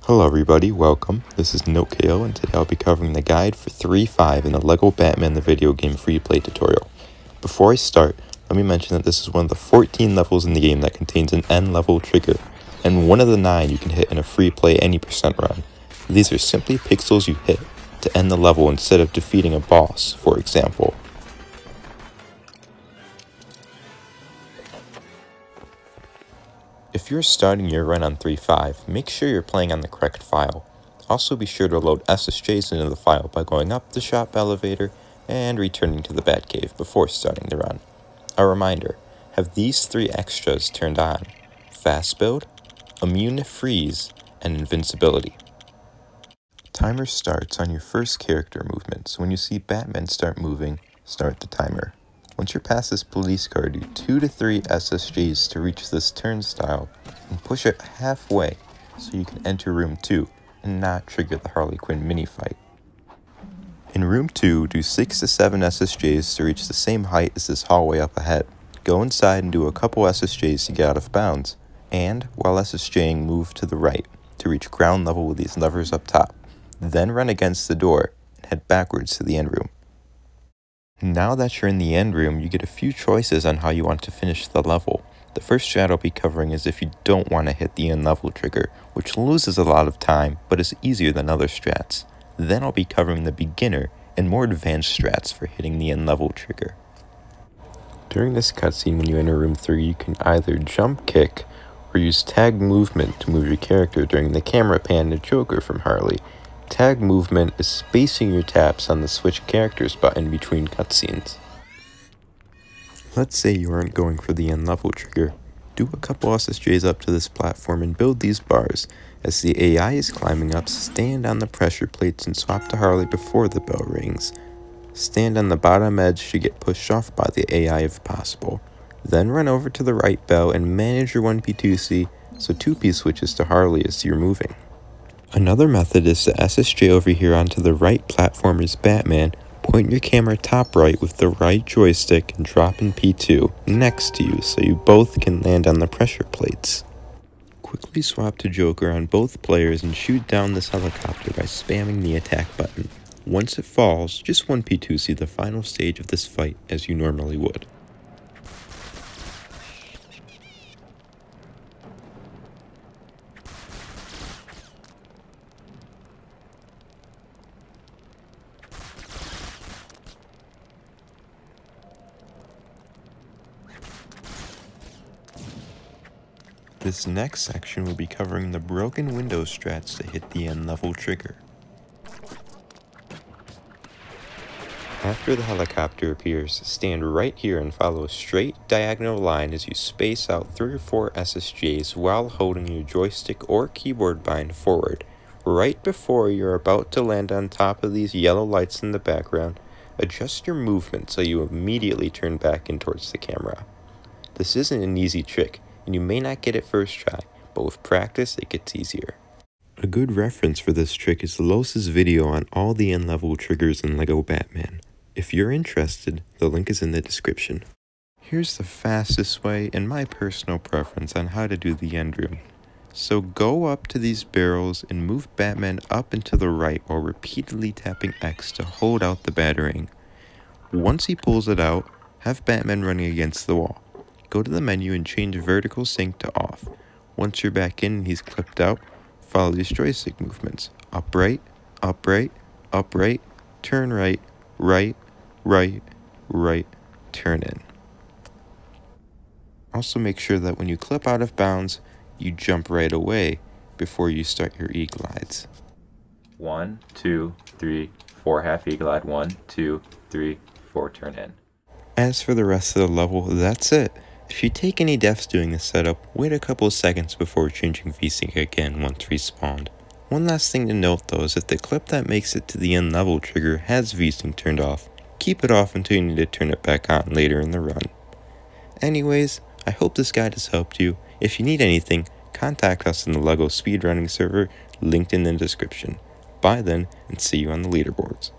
Hello everybody, welcome. This is NoteKO and today I'll be covering the guide for 3.5 in the LEGO Batman the Video Game free play tutorial. Before I start, let me mention that this is one of the 14 levels in the game that contains an N level trigger, and one of the 9 you can hit in a free play any percent run. These are simply pixels you hit to end the level instead of defeating a boss, for example. If you're starting your run on 3.5, make sure you're playing on the correct file. Also be sure to load SSJs into the file by going up the shop elevator and returning to the Batcave before starting the run. A reminder, have these 3 extras turned on: Fast Build, Immune to Freeze, and Invincibility. Timer starts on your first character movement, so when you see Batman start moving, start the timer. Once you're past this police car, do 2 to 3 SSGs to reach this turnstile and push it halfway so you can enter room 2 and not trigger the Harley Quinn mini fight. In room 2, do 6 to 7 SSJs to reach the same height as this hallway up ahead. Go inside and do a couple SSJs to get out of bounds, and while SSJing, move to the right to reach ground level with these levers up top. Then run against the door and head backwards to the end room. Now that you're in the end room, you get a few choices on how you want to finish the level. The first strat I'll be covering is if you don't want to hit the end level trigger, which loses a lot of time, but is easier than other strats. Then I'll be covering the beginner and more advanced strats for hitting the end level trigger. During this cutscene when you enter room 3, you can either jump kick or use tag movement to move your character during the camera pan to Joker from Harley. Tag movement is spacing your taps on the switch characters button between cutscenes. Let's say you aren't going for the end level trigger. Do a couple SSJs up to this platform and build these bars. As the AI is climbing up, stand on the pressure plates and swap to Harley before the bell rings. Stand on the bottom edge to get pushed off by the AI if possible. Then run over to the right bell and manage your 1P2C so 2P switches to Harley as you're moving. Another method is to SSJ over here onto the right platform as Batman, point your camera top right with the right joystick and drop in P2 next to you so you both can land on the pressure plates. Quickly swap to Joker on both players and shoot down this helicopter by spamming the attack button. Once it falls, just 1P2C the final stage of this fight as you normally would. This next section will be covering the broken window strats to hit the end level trigger. After the helicopter appears, stand right here and follow a straight diagonal line as you space out 3 or 4 SSJs while holding your joystick or keyboard bind forward. Right before you're about to land on top of these yellow lights in the background, adjust your movement so you immediately turn back in towards the camera. This isn't an easy trick, and you may not get it first try, but with practice it gets easier. A good reference for this trick is Los's video on all the end level triggers in LEGO Batman. If you're interested, the link is in the description. Here's the fastest way and my personal preference on how to do the end room. So go up to these barrels and move Batman up and to the right while repeatedly tapping X to hold out the batarang. Once he pulls it out, have Batman running against the wall. Go to the menu and change vertical sync to off. Once you're back in and he's clipped out, follow these joystick movements. Upright, upright, upright, turn right, right, right, right, turn in. Also make sure that when you clip out of bounds, you jump right away before you start your E-glides. 1, 2, 3, 4 half E-glide, 1, 2, 3, 4 turn in. As for the rest of the level, that's it. If you take any deaths doing this setup, wait a couple of seconds before changing VSync again once respawned. One last thing to note though is if the clip that makes it to the end level trigger has VSync turned off, keep it off until you need to turn it back on later in the run. Anyways, I hope this guide has helped you. If you need anything, contact us in the LEGO speedrunning server linked in the description. Bye then, and see you on the leaderboards.